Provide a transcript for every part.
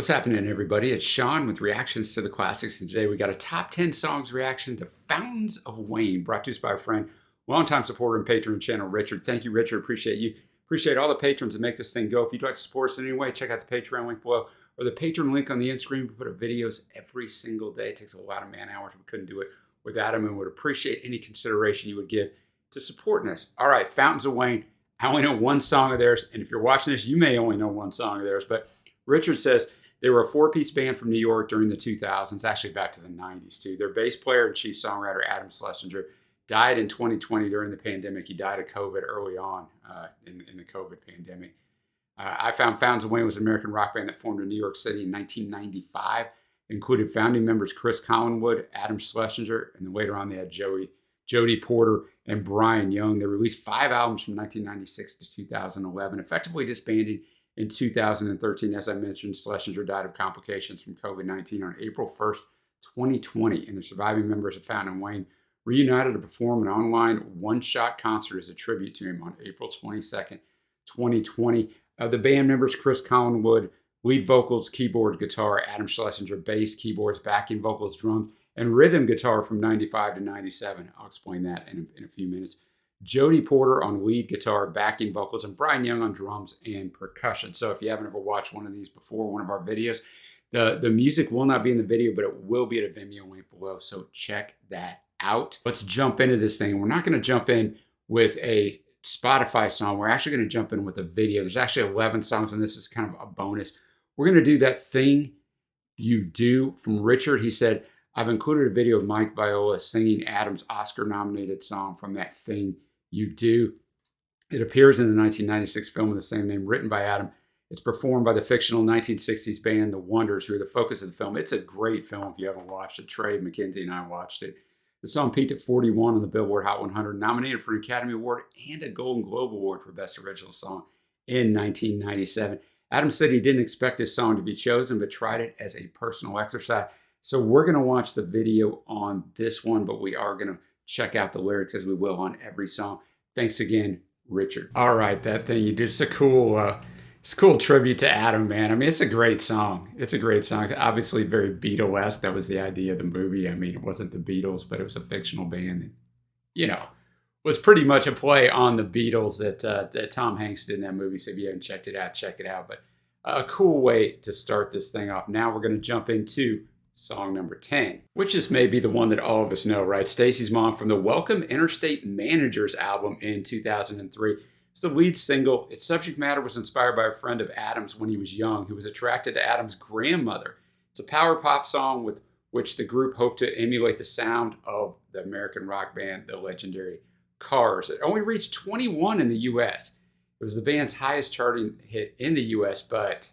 What's happening, everybody? It's Sean with reactions to the classics, and today we got a top 10 songs reaction to Fountains of Wayne, brought to us by our friend, longtime supporter and patron channel, Richard. Thank you, Richard. Appreciate you. Appreciate all the patrons that make this thing go. If you'd like to support us in any way, check out the Patreon link below or the patron link on the end screen. We put up videos every single day. It takes a lot of man hours. We couldn't do it without him and would appreciate any consideration you would give to supporting us. All right, Fountains of Wayne. I only know one song of theirs, and if you're watching this, you may only know one song of theirs, but Richard says, they were a four-piece band from New York during the 2000s, actually back to the 90s too. Their bass player and chief songwriter, Adam Schlesinger, died in 2020 during the pandemic. He died of COVID early on in the COVID pandemic. I found Fountains of Wayne was an American rock band that formed in New York City in 1995. It included founding members Chris Collinwood, Adam Schlesinger, and then later on they had Jody Porter and Brian Young. They released 5 albums from 1996 to 2011, effectively disbanding in 2013. As I mentioned, Schlesinger died of complications from COVID-19 on April 1st, 2020, and the surviving members of Fountain and Wayne reunited to perform an online one-shot concert as a tribute to him on April 22nd, 2020. The band members, Chris Collinwood, lead vocals, keyboard, guitar, Adam Schlesinger, bass, keyboards, backing vocals, drums, and rhythm guitar from 95 to 97. I'll explain that in a few minutes. Jody Porter on lead guitar, backing vocals, and Brian Young on drums and percussion. So if you haven't ever watched one of these before, one of our videos, the music will not be in the video, but it will be at a Vimeo link below. So check that out. Let's jump into this thing. We're not going to jump in with a Spotify song. We're actually going to jump in with a video. There's actually 11 songs, and this is kind of a bonus. We're going to do That Thing You Do from Richard. He said, I've included a video of Mike Viola singing Adam's Oscar-nominated song from That Thing You Do. It appears in the 1996 film of the same name, written by Adam. It's performed by the fictional 1960s band The Wonders, who are the focus of the film. It's a great film if you haven't watched it. Trey, McKenzie, and I watched it. The song peaked at 41 on the Billboard Hot 100, nominated for an Academy Award and a Golden Globe Award for Best Original Song in 1997. Adam said he didn't expect his song to be chosen, but tried it as a personal exercise. So we're going to watch the video on this one, but we are going to check out the lyrics as we will on every song. Thanks again, Richard. All right, That Thing You Do. It's a cool tribute to Adam, man. I mean, it's a great song. It's a great song. Obviously very Beatlesque. That was the idea of the movie. I mean, it wasn't the Beatles, but it was a fictional band that, was pretty much a play on the Beatles that Tom Hanks did in that movie. So if you haven't checked it out, check it out. But a cool way to start this thing off. Now we're going to jump into song number 10, which is maybe the one that all of us know, right? Stacy's Mom from the Welcome Interstate Managers album in 2003. It's the lead single. Its subject matter was inspired by a friend of Adam's when he was young, who was attracted to Adam's grandmother. It's a power pop song with which the group hoped to emulate the sound of the American rock band, the legendary Cars. It only reached 21 in the U.S. It was the band's highest charting hit in the U.S., but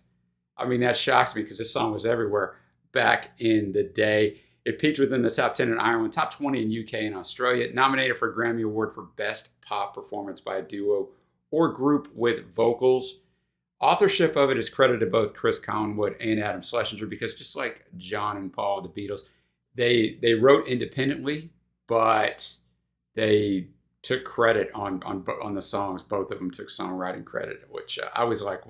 I mean, that shocks me because this song was everywhere back in the day. It peaked within the top 10 in Ireland, top 20 in UK and Australia, nominated for a Grammy Award for Best Pop Performance by a Duo or Group with Vocals. Authorship of it is credited to both Chris Collinwood and Adam Schlesinger because just like John and Paul, the Beatles, they wrote independently, but they took credit on the songs. Both of them took songwriting credit, which I always like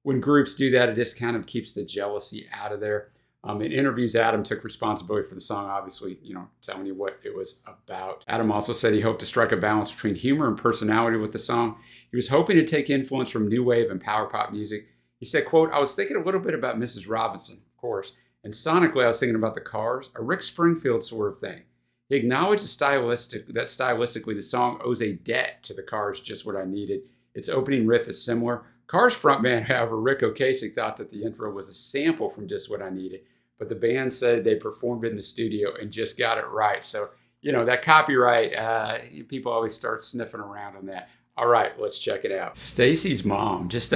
when groups do that. It just kind of keeps the jealousy out of there. In interviews, Adam took responsibility for the song, obviously, telling you what it was about. Adam also said he hoped to strike a balance between humor and personality with the song. He was hoping to take influence from new wave and power pop music. He said, quote, I was thinking a little bit about Mrs. Robinson, of course, and sonically I was thinking about the Cars, a Rick Springfield sort of thing. He acknowledged that stylistically the song owes a debt to the Cars, Just What I Needed. Its opening riff is similar. Cars frontman, however, Rick Ocasek, thought that the intro was a sample from Just What I Needed, but the band said they performed it in the studio and just got it right. So, that copyright, people always start sniffing around on that. All right, let's check it out. Stacy's Mom, just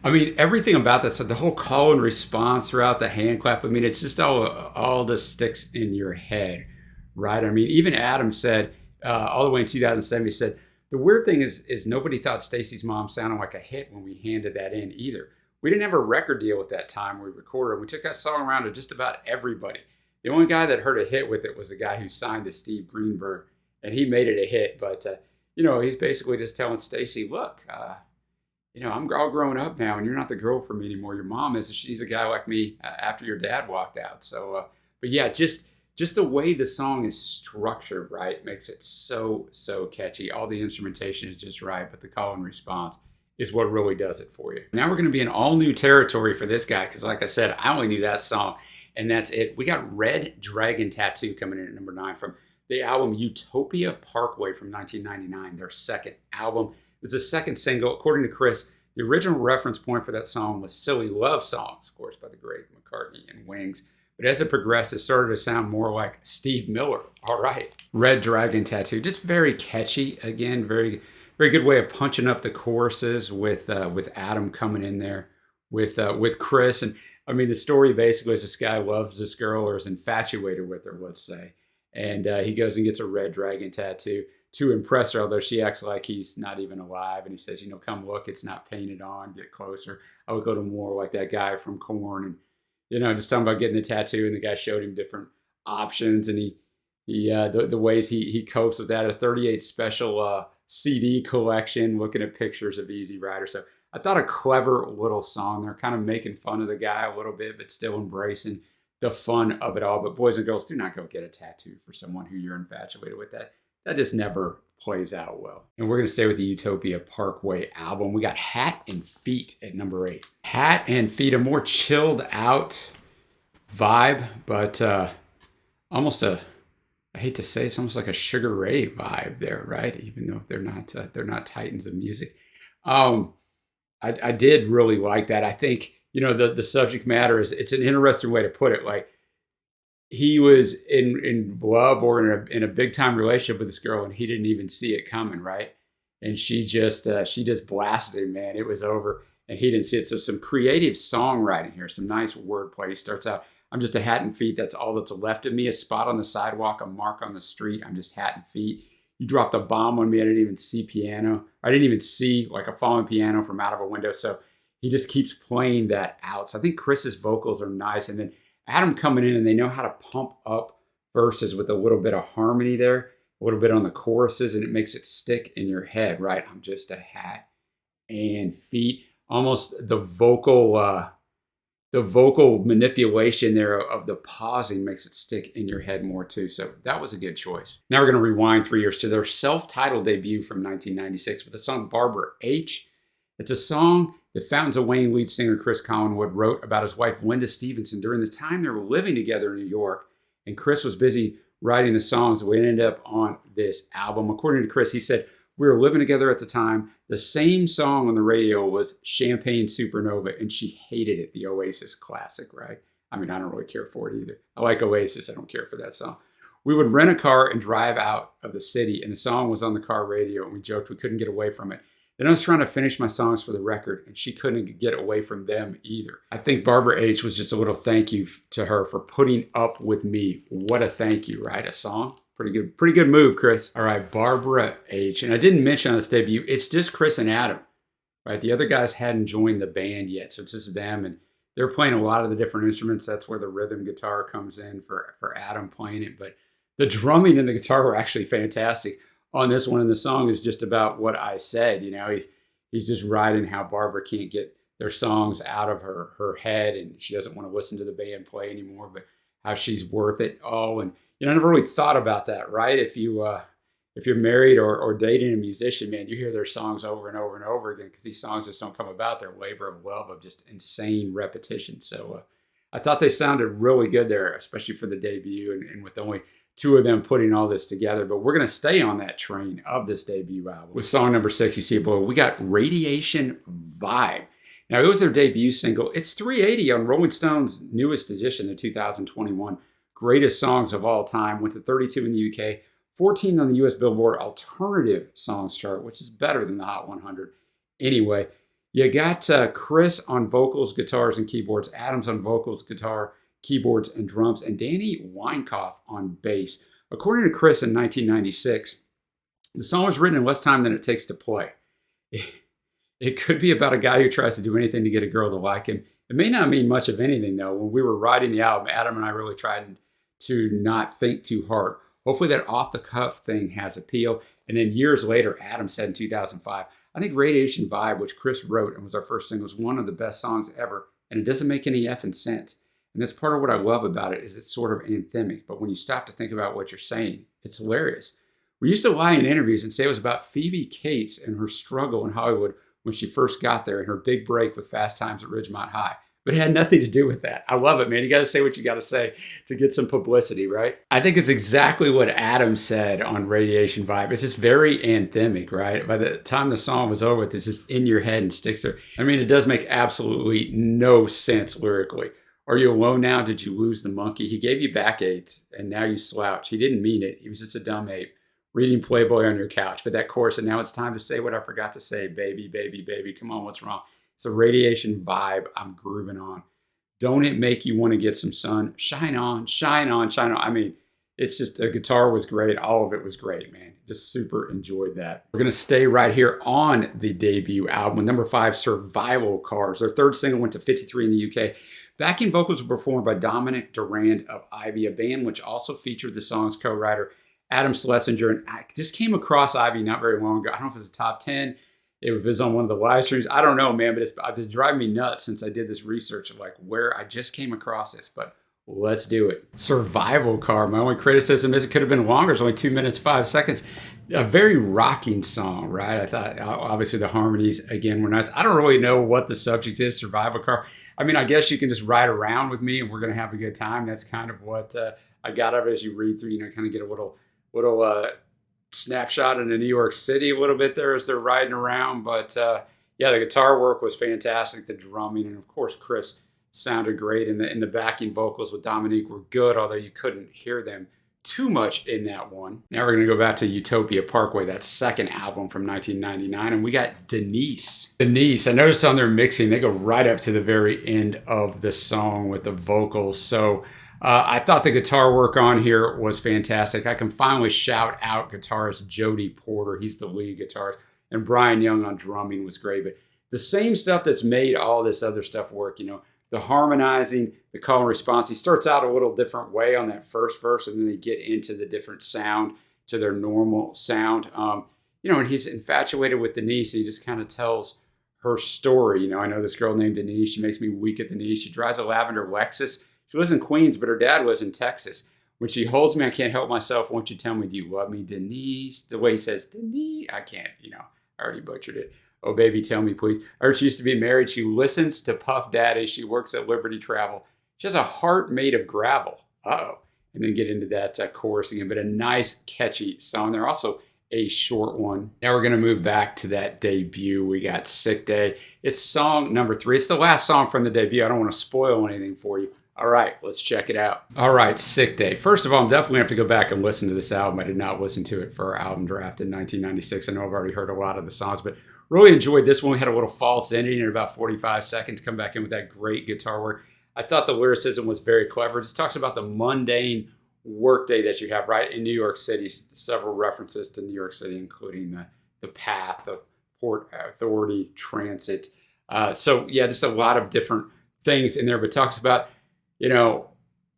everything about that, so the whole call and response throughout the hand clap, it's just all the sticks in your head, right? Even Adam said, all the way in 2007, he said, the weird thing is nobody thought Stacy's Mom sounded like a hit when we handed that in either. We didn't have a record deal at that time when we recorded it. We took that song around to just about everybody. The only guy that heard a hit with it was the guy who signed to Steve Greenberg, and he made it a hit. But, he's basically just telling Stacy, look, I'm all grown up now, and you're not the girl for me anymore. Your mom is. She's a guy like me after your dad walked out. So, but yeah, just the way the song is structured, right, makes it so catchy. All the instrumentation is just right, but the call and response is what really does it for you. Now we're going to be in all new territory for this guy because, like I said, I only knew that song, and that's it. We got Red Dragon Tattoo coming in at number 9 from the album Utopia Parkway from 1999, their second album. It was the second single. According to Chris, the original reference point for that song was Silly Love Songs, of course, by the great McCartney and Wings. But as it progressed, it started to sound more like Steve Miller. All right. Red Dragon Tattoo, just very catchy. Again, very, very good way of punching up the choruses with Adam coming in there with Chris. And I mean, the story basically is this guy loves this girl or is infatuated with her, let's say. And he goes and gets a red dragon tattoo to impress her, although she acts like he's not even alive. And he says, come look, it's not painted on, get closer. I would go to more like that guy from Korn and, just talking about getting the tattoo. And the guy showed him different options and the ways he copes with that. A 38 special CD collection, looking at pictures of Easy Rider. So I thought a clever little song. They're kind of making fun of the guy a little bit, but still embracing the fun of it all. But boys and girls, do not go get a tattoo for someone who you're infatuated with. That just never plays out well. And we're going to stay with the Utopia Parkway album. We got Hat and Feet at number 8. Hat and Feet, a more chilled out vibe, but almost I hate to say, it's almost like a Sugar Ray vibe there, right? Even though they're not titans of music. I did really like that. I think, the subject matter it's an interesting way to put it. Like, he was in love or in a big time relationship with this girl, and he didn't even see it coming, right? And she just blasted him, man. It was over, and he didn't see it. So some creative songwriting here, some nice wordplay. He starts out, I'm just a hat and feet. That's all that's left of me. A spot on the sidewalk, a mark on the street. I'm just hat and feet. You dropped a bomb on me. I didn't even see piano. I didn't even see like a falling piano from out of a window. So he just keeps playing that out. So I think Chris's vocals are nice. And then Adam coming in, and they know how to pump up verses with a little bit of harmony there, a little bit on the choruses, and it makes it stick in your head, right? I'm just a hat and feet. Almost the vocal manipulation there of the pausing makes it stick in your head more too. So that was a good choice. Now we're going to rewind 3 years to their self-titled debut from 1996 with the song Barbara H. It's a song that Fountains of Wayne lead singer Chris Collinwood wrote about his wife Linda Stevenson during the time they were living together in New York. And Chris was busy writing the songs that would end up on this album. According to Chris, he said, we were living together at the time. The same song on the radio was Champagne Supernova, and she hated it, the Oasis classic, right? I mean, I don't really care for it either. I like Oasis. I don't care for that song. We would rent a car and drive out of the city, and the song was on the car radio, and we joked we couldn't get away from it. Then I was trying to finish my songs for the record, and she couldn't get away from them either. I think Barbara H. was just a little thank you to her for putting up with me. What a thank you, right? A song? Pretty good move, Chris. All right, Barbara H. And I didn't mention on this debut, it's just Chris and Adam, right? The other guys hadn't joined the band yet, so it's just them, and they're playing a lot of the different instruments. That's where the rhythm guitar comes in for Adam playing it. But the drumming and the guitar were actually fantastic on this one, and the song is just about what I said. He's just writing how Barbara can't get their songs out of her head, and she doesn't want to listen to the band play anymore, but how she's worth it all. And I never really thought about that, right? If you're married or dating a musician, man, you hear their songs over and over and over again because these songs just don't come about. They're labor of love of just insane repetition. So I thought they sounded really good there, especially for the debut, and with only 2 of them putting all this together. But we're going to stay on that train of this debut album. With song number 6, you see it below, we got Radiation Vibe. Now, it was their debut single. It's 380 on Rolling Stone's newest edition, the 2021 Greatest Songs of All Time. Went to 32 in the UK, 14 on the US Billboard Alternative Songs chart, which is better than the Hot 100. Anyway, you got Chris on vocals, guitars, and keyboards, Adams on vocals, guitar, keyboards, and drums, and Danny Weinkauf on bass. According to Chris in 1996, the song was written in less time than it takes to play. It could be about a guy who tries to do anything to get a girl to like him. It may not mean much of anything, though. When we were writing the album, Adam and I really tried to not think too hard. Hopefully that off-the-cuff thing has appeal. And then years later, Adam said in 2005, I think Radiation Vibe, which Chris wrote and was our first single, is one of the best songs ever, and it doesn't make any effing sense. And that's part of what I love about it, is it's sort of anthemic, but when you stop to think about what you're saying, it's hilarious. We used to lie in interviews and say it was about Phoebe Cates and her struggle in Hollywood when she first got there and her big break with Fast Times at Ridgemont High. But it had nothing to do with that. I love it, man. You got to say what you got to say to get some publicity, right? I think it's exactly what Adam said on Radiation Vibe. It's just very anthemic, right? By the time the song was over, it's just in your head and sticks there. I mean, it does make absolutely no sense lyrically. Are you alone now? Did you lose the monkey? He gave you backaches and now you slouch. He didn't mean it. He was just a dumb ape reading Playboy on your couch. But that chorus, and now it's time to say what I forgot to say. Baby, baby, baby. Come on, what's wrong? It's a Radiation Vibe I'm grooving on. Don't it make you want to get some sun? Shine on, shine on, shine on. I mean, it's just, the guitar was great. All of it was great, man. Just super enjoyed that. We're going to stay right here on the debut album. Number 5, Survival Cars. Their third single went to 53 in the UK. Backing vocals were performed by Dominic Durand of Ivy, a band which also featured the song's co-writer Adam Schlesinger. And I just came across Ivy not very long ago. I don't know if it's a top 10. It was on one of the live streams. I don't know, man, but it's been driving me nuts since I did this research of like where I just came across this, but let's do it. Survival Car. My only criticism is it could have been longer. It's only 2 minutes, 5 seconds. A very rocking song, right? I thought obviously the harmonies again were nice. I don't really know what the subject is, Survival Car. I mean, I guess you can just ride around with me and we're going to have a good time. That's kind of what I got of it as you read through, kind of get a little snapshot into New York City a little bit there as they're riding around. But yeah, the guitar work was fantastic. The drumming, and of course, Chris sounded great. And the backing vocals with Dominique were good, although you couldn't hear them too much in that one. Now we're going to go back to Utopia Parkway, that second album from 1999. And we got Denise. Denise, I noticed on their mixing, they go right up to the very end of the song with the vocals. So I thought the guitar work on here was fantastic. I can finally shout out guitarist Jody Porter. He's the lead guitarist. And Brian Young on drumming was great. But the same stuff that's made all this other stuff work, the harmonizing, the call and response. He starts out a little different way on that first verse, and then they get into the different sound to their normal sound. And he's infatuated with Denise. He just kind of tells her story. I know this girl named Denise. She makes me weak at the knees. She drives a lavender Lexus. She lives in Queens, but her dad lives in Texas. When she holds me, I can't help myself. Won't you tell me, do you love me, Denise? The way he says, Denise, I can't, I already butchered it. Oh, baby, tell me, please. I heard she used to be married. She listens to Puff Daddy. She works at Liberty Travel. She has a heart made of gravel. Uh-oh. And then get into that chorus again. But a nice, catchy song. They're also a short one. Now we're going to move back to that debut. We got Sick Day. It's song number 3. It's the last song from the debut. I don't want to spoil anything for you. All right, let's check it out. All right, Sick Day. First of all, I'm definitely going to have to go back and listen to this album. I did not listen to it for our album draft in 1996. I know I've already heard a lot of the songs, but really enjoyed this one. We had a little false ending in about 45 seconds. Come back in with that great guitar work. I thought the lyricism was very clever. It just talks about the mundane workday that you have, right, in New York City. Several references to New York City, including the path, the Port Authority, transit. So, yeah, just a lot of different things in there, but talks about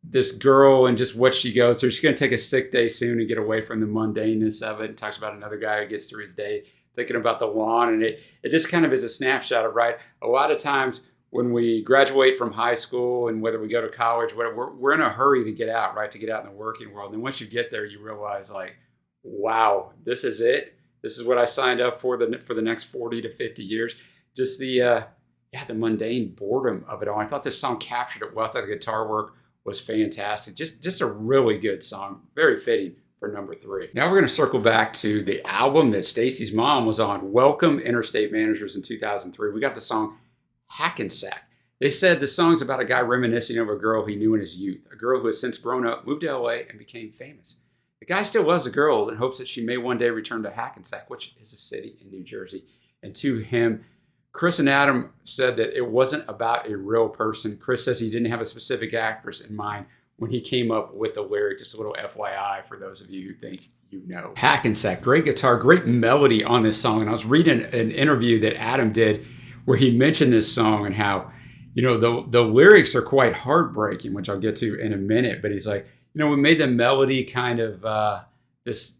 this girl and just what she goes through. She's going to take a sick day soon and get away from the mundaneness of it. And talks about another guy who gets through his day thinking about the lawn. And it just kind of is a snapshot of, right, a lot of times when we graduate from high school and whether we go to college, whatever, we're in a hurry to get out, right, to get out in the working world. And once you get there, you realize, like, wow, this is it. This is what I signed up for the next 40 to 50 years. Just the mundane boredom of it all. I thought this song captured it well. I thought the guitar work was fantastic. Just a really good song. Very fitting for number 3. Now we're going to circle back to the album that Stacy's mom was on, Welcome Interstate Managers, in 2003. We got the song Hackensack. They said the song's about a guy reminiscing over a girl he knew in his youth, a girl who has since grown up, moved to LA, and became famous. The guy still loves the girl and hopes that she may one day return to Hackensack, which is a city in New Jersey. And to him, Chris and Adam said that it wasn't about a real person. Chris says he didn't have a specific actress in mind when he came up with the lyric. Just a little FYI for those of you who think you know. Hackensack, great guitar, great melody on this song. And I was reading an interview that Adam did where he mentioned this song and how, the lyrics are quite heartbreaking, which I'll get to in a minute. But he's like, we made the melody kind of this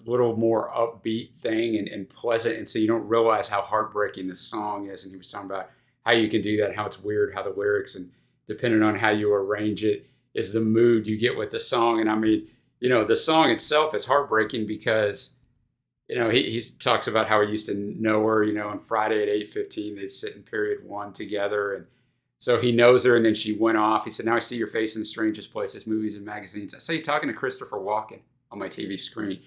little more upbeat thing and pleasant, and so you don't realize how heartbreaking this song is. And he was talking about how you can do that, how it's weird, how the lyrics and depending on how you arrange it is the mood you get with the song. And I mean, the song itself is heartbreaking because he talks about how he used to know her, on Friday at 8:15 they'd sit in period one together, and so he knows her, and then she went off. He said, "Now I see your face in the strangest places, movies and magazines. I saw you talking to Christopher Walken on my TV screen."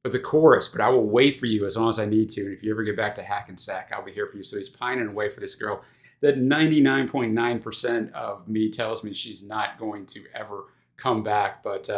But the chorus, "But I will wait for you as long as I need to. And if you ever get back to Hackensack, I'll be here for you." So he's pining away for this girl that 99.9% of me tells me she's not going to ever come back. But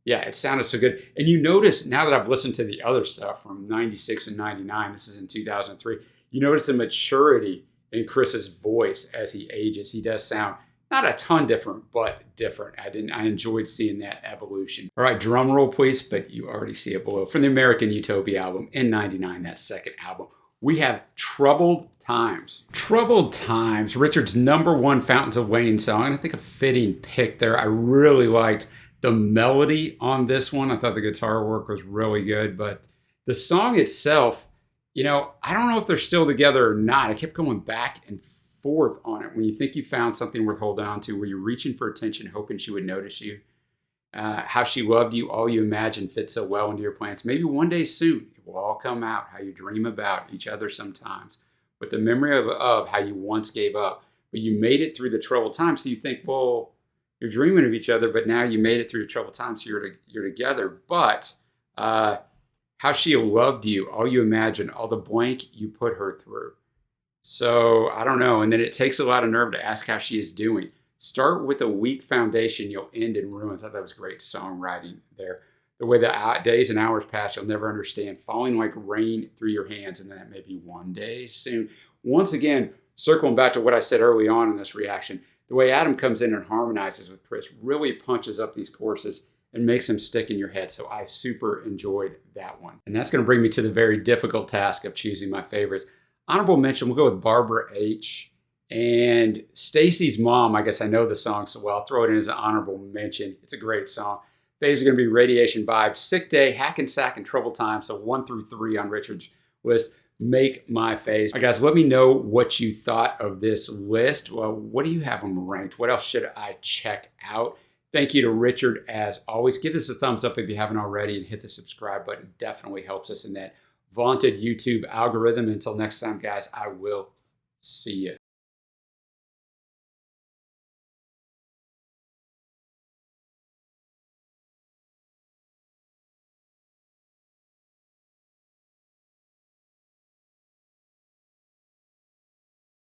yeah, it sounded so good. And you notice now that I've listened to the other stuff from 96 and 99, this is in 2003, you notice a maturity in Chris's voice as he ages. He does sound not a ton different, but different. I enjoyed seeing that evolution. All right, drum roll, please. But you already see it below. From the American Utopia album in 99, that second album, we have Troubled Times. Troubled Times, Richard's #1 Fountains of Wayne song. And I think a fitting pick there. I really liked the melody on this one. I thought the guitar work was really good. But the song itself, I don't know if they're still together or not. I kept going back and forth on it. When you think you found something worth holding on to, were you reaching for attention, hoping she would notice you? How she loved you, all you imagine fits so well into your plans. Maybe one day soon it will all come out, how you dream about each other sometimes, with the memory of how you once gave up, but you made it through the troubled times. So you think, well, you're dreaming of each other, but now you made it through the troubled times, so you're together. But how she loved you, all you imagine, all the blank you put her through. So I don't know. And then it takes a lot of nerve to ask how she is doing. Start with a weak foundation, you'll end in ruins. I thought that was great songwriting there. The way the days and hours pass, you'll never understand. Falling like rain through your hands, and that may be one day soon. Once again, circling back to what I said early on in this reaction, the way Adam comes in and harmonizes with Chris really punches up these choruses and makes them stick in your head. So I super enjoyed that one. And that's going to bring me to the very difficult task of choosing my favorites. Honorable mention, we'll go with Barbara H. And Stacy's Mom. I guess I know the song so well. I'll throw it in as an honorable mention. It's a great song. Faves are going to be Radiation Vibes, Sick Day, Hackensack, and Trouble Time. So 1 through 3 on Richard's list make my faves. All right, guys, let me know what you thought of this list. Well, what do you have them ranked? What else should I check out? Thank you to Richard, as always. Give this a thumbs up if you haven't already, and hit the subscribe button. It definitely helps us in that vaunted YouTube algorithm. Until next time, guys, I will see you.